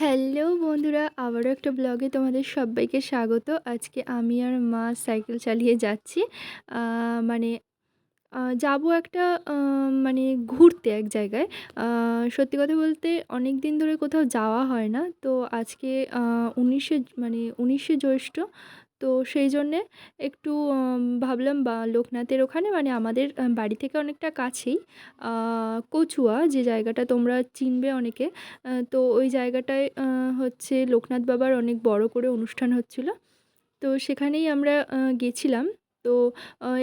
Hello বন্ধুরা, আবারও একটা ব্লগে তোমাদের সবাইকে স্বাগত। আজকে আমি আর মা সাইকেল চালিয়ে যাচ্ছি। মানে যাবো একটা মানে ঘুরতে এক জায়গায়। সত্যি কথা বলতে অনেক দিন ধরে কোথাও যাওয়া হয় না। তো আজকে 19শে জ্যৈষ্ঠ। তো সেই জন্যে একটু ভাবলাম লোকনাথের ওখানে, মানে আমাদের বাড়ি থেকে অনেকটা কাছেই, কচুয়া যে জায়গাটা তোমরা চিনবে অনেকে। তো ওই জায়গাটায় হচ্ছে লোকনাথ বাবার অনেক বড় করে অনুষ্ঠান হচ্ছিল। তো সেখানেই আমরা গেছিলাম। তো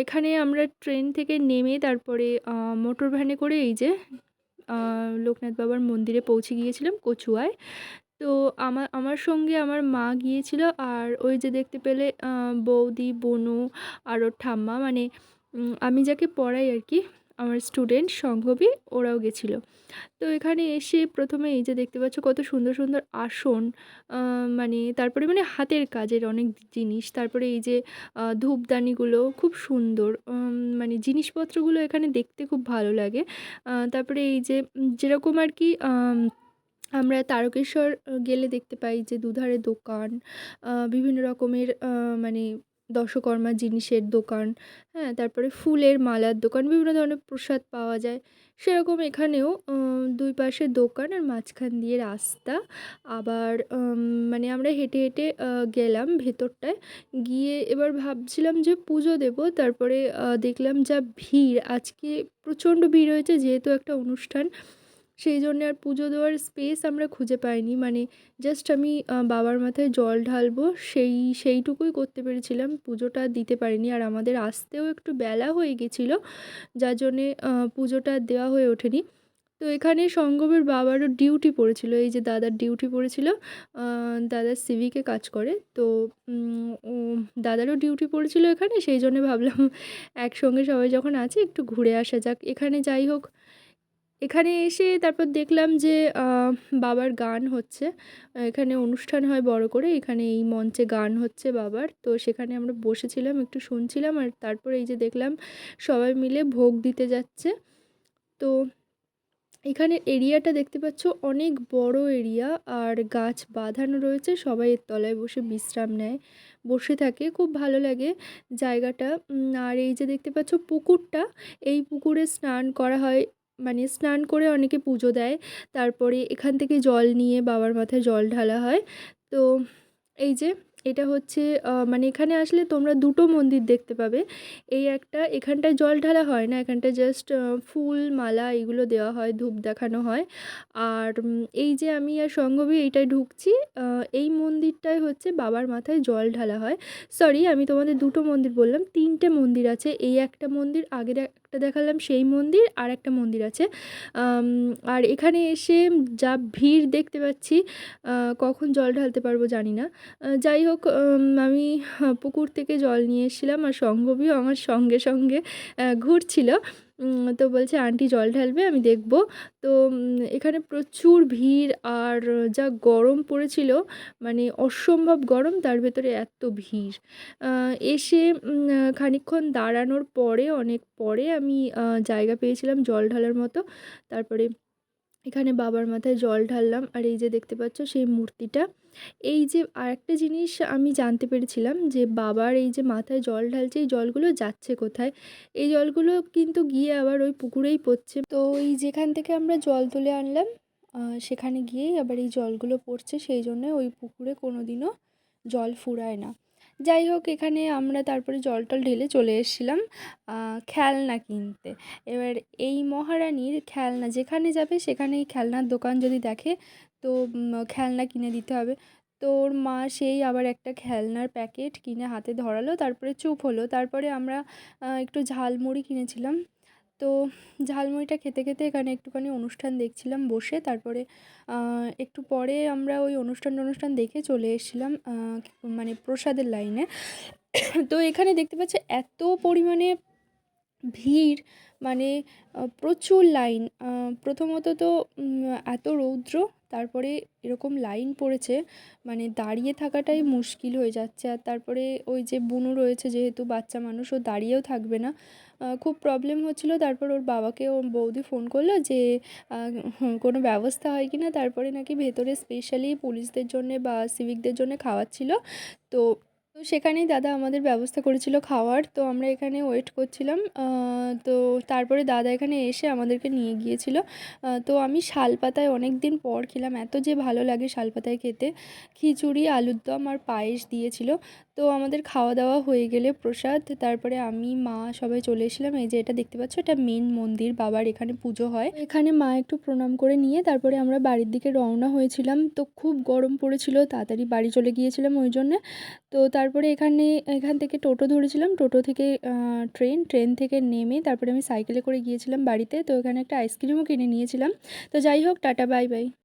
এখানে আমরা ট্রেন থেকে নেমে তারপরে মোটর ভ্যানে করে এই যে লোকনাথ বাবার মন্দিরে পৌঁছে গিয়েছিলাম কচুয়ায়। তো আমার সঙ্গে আমার মা গিয়েছিল, আর ওই যে দেখতে পেলে বৌদি, বোনু আর ওর ঠাম্মা, মানে আমি যাকে পড়াই আর কি, আমার স্টুডেন্ট সংঘবী, ওরাও গেছিলো। তো এখানে এসে প্রথমে এই যে দেখতে পাচ্ছ কত সুন্দর সুন্দর আসন, মানে তারপরে মানে হাতের কাজের অনেক জিনিস, তারপরে এই যে ধূপদানিগুলো খুব সুন্দর, মানে জিনিসপত্রগুলো এখানে দেখতে খুব ভালো লাগে। তারপরে এই যে যেরকম আর কি আমরা তারকেশ্বর গেলে দেখতে পাই যে দুধারে দোকান, বিভিন্ন রকমের মানে দশকর্মা জিনিসের দোকান, হ্যাঁ, তারপরে ফুলের মালার দোকান, বিভিন্ন ধরনের প্রসাদ পাওয়া যায়। সেরকম এখানেও দুই পাশে দোকান আর মাঝখান দিয়ে রাস্তা। আবার মানে আমরা হেঁটে হেঁটে গেলাম ভেতরটায়। গিয়ে এবার ভাবছিলাম যে পুজো দেব, তারপরে দেখলাম যা ভিড় আজকে, প্রচণ্ড ভিড় হয়েছে যেহেতু একটা অনুষ্ঠান, সেই জন্যে আর পুজো দেওয়ার স্পেস আমরা খুঁজে পাইনি। মানে জাস্ট আমি বাবার মাথায় জল ঢালবো, সেইটুকুই করতে পেরেছিলাম, পুজোটা দিতে পারিনি। আর আমাদের আসতেও একটু বেলা হয়ে গেছিলো, যার জন্যে পুজোটা দেওয়া হয়ে ওঠেনি। তো এখানে সঙ্গমের বাবারও ডিউটি পড়েছিল, এই যে দাদার ডিউটি পড়েছিল। দাদা সিভিকে কাজ করে, তো দাদারও ডিউটি পড়েছিল এখানে, সেই জন্যে ভাবলাম একসঙ্গে সবাই যখন আছে একটু ঘুরে আসা যাক। এখানে যাই হোক, এখানে এসে তারপর দেখলাম যে বাবার গান হচ্ছে। এখানে অনুষ্ঠান হয় বড় করে, এখানে এই মঞ্চে গান হচ্ছে বাবার। তো সেখানে আমরা বসেছিলাম, একটু শুনছিলাম, আর তারপরে এই যে দেখলাম সবাই মিলে ভোগ দিতে যাচ্ছে। তো এখানে এরিয়াটা দেখতে পাচ্ছ অনেক বড় এরিয়া, আর গাছ বাঁধানো রয়েছে, সবাই এর তলায় বসে বিশ্রাম নেয়, বসে থাকে, খুব ভালো লাগে জায়গাটা। আর এই যে দেখতে পাচ্ছ পুকুরটা, এই পুকুরে স্নান করা হয়, মানে স্নান করে অনেকে পুজো দেয়, তারপরে এখান থেকে জল নিয়ে বাবার মাথায় জল ঢালা হয়। তো এই যে এটা হচ্ছে মানে এখানে আসলে তোমরা দুটো মন্দির দেখতে পাবে। এই একটা, এখানটায় জল ঢালা হয় না, এখানটায় জাস্ট ফুল মালা এগুলো দেওয়া হয়, ধূপ দেখানো হয়। আর এই যে আমি আর সঙ্গবী এইটায় ঢুকছি, এই মন্দিরটায় হচ্ছে বাবার মাথায় জল ঢালা হয়। সরি, আমি তোমাদের দুটো মন্দির বললাম, তিনটে মন্দির আছে। এই একটা মন্দির, আগের একটা দেখালাম সেই মন্দির, আর একটা মন্দির আছে। আর এখানে এসে যা ভিড় দেখতে পাচ্ছি, কখন জল ঢালতে পারবো জানি না। যাই হোক, আমি পুকুর থেকে জল নিয়ে এসেছিলাম, আর সঙ্গবীও আমার সঙ্গে সঙ্গে ঘুরছিল। তো বলছে আন্টি জল ঢালবে, আমি দেখব। তো এখানে প্রচুর ভিড়, আর যা গরম পড়েছিল, মানে অসম্ভব গরম, তার ভেতরে এত ভিড়। এসে খানিকক্ষণ দাঁড়ানোর পরে, অনেক পরে আমি জায়গা পেয়েছিলাম জল ঢালার মতো। তারপরে এখানে বাবার মাথায় জল ঢাললাম, আর এই যে দেখতে পাচ্ছ সেই মূর্তিটা। এই যে আরেকটা জিনিস আমি জানতে পেরেছিলাম যে বাবার এই যে মাথায় জল ঢালছে, এই জলগুলো যাচ্ছে কোথায়? এই জলগুলো কিন্তু গিয়ে আবার ওই পুকুরেই পড়ছে। তো এই যেখান থেকে আমরা জল তুলে আনলাম, সেখানে গিয়েই আবার এই জলগুলো পড়ছে, সেই জন্য ওই পুকুরে কোনো দিনও জল ফুরায় না। যাই হোক, এখানে আমরা তারপরে জল টল ঢেলে চলে এসেছিলাম খেলনা কিনতে। এবার এই মহারানীর খেলনা, যেখানে যাবে সেখানেই খেলনার দোকান যদি দেখে, তো খেলনা কিনে দিতে হবে। তো ওর মা সেই আবার একটা খেলনার প্যাকেট কিনে হাতে ধরালো, তারপরে চুপ হলো। তারপরে আমরা একটু ঝালমুড়ি কিনেছিলাম। তো ঝালমুড়িটা খেতে খেতে এখানে একটুখানি অনুষ্ঠান দেখছিলাম বসে। তারপরে একটু পরে আমরা ওই অনুষ্ঠান দেখে চলে এসেছিলাম মানে প্রসাদের লাইনে। তো এখানে দেখতে পাচ্ছি এত পরিমাণে ভিড়, মানে প্রচুর লাইন। প্রথমত তো এত রৌদ্র, তারপরে এরকম লাইন পড়েছে, মানে দাঁড়িয়ে থাকাটাই মুশকিল হয়ে যাচ্ছে। আর তারপরে ওই যে বুনু রয়েছে, যেহেতু বাচ্চা মানুষ, ও দাঁড়িয়েও থাকবে না। খুব প্রবলেম হচ্ছিলো। তারপর ওর বাবাকে ওর বৌদি ফোন করলো যে কোনো ব্যবস্থা হয় কি না। তারপরে নাকি ভেতরে স্পেশালি পুলিশদের জন্যে বা সিভিকদের জন্যে খাওয়াচ্ছিল। তো তো সেখানেই দাদা আমাদের ব্যবস্থা করেছিল খাওয়ার। তো আমরা এখানে ওয়েট করছিলাম। তো তারপরে দাদা এখানে এসে আমাদেরকে নিয়ে গিয়েছিল। তো আমি শালপাতায় অনেক দিন পর খেলাম, এত যে ভালো লাগে শালপাতায় খেতে। খিচুড়ি, আলুর দম আর পায়েস দিয়েছিল। তো আমাদের খাওয়া দাওয়া হয়ে গেলে প্রসাদ, তারপরে আমি, মা সবাই চলে এসেছিলাম। এই যে এটা দেখতে পাচ্ছ, এটা মেন মন্দির, বাবার এখানে পুজো হয়। এখানে মা একটু প্রণাম করে নিয়ে তারপরে আমরা বাড়ির দিকে রওনা হয়েছিলাম। তো খুব গরম পড়েছিল, তাড়াতাড়ি বাড়ি চলে গিয়েছিলাম ওই জন্যে। তো তারপরে এখান থেকে টোটো ধরেছিলাম, টোটো থেকে ট্রেন থেকে নেমে তারপরে আমি সাইকেলে করে গিয়েছিলাম বাড়িতে। তো এখানে একটা আইসক্রিমও কিনে নিয়েছিলাম। তো যাই হোক, টাটা, বাই বাই।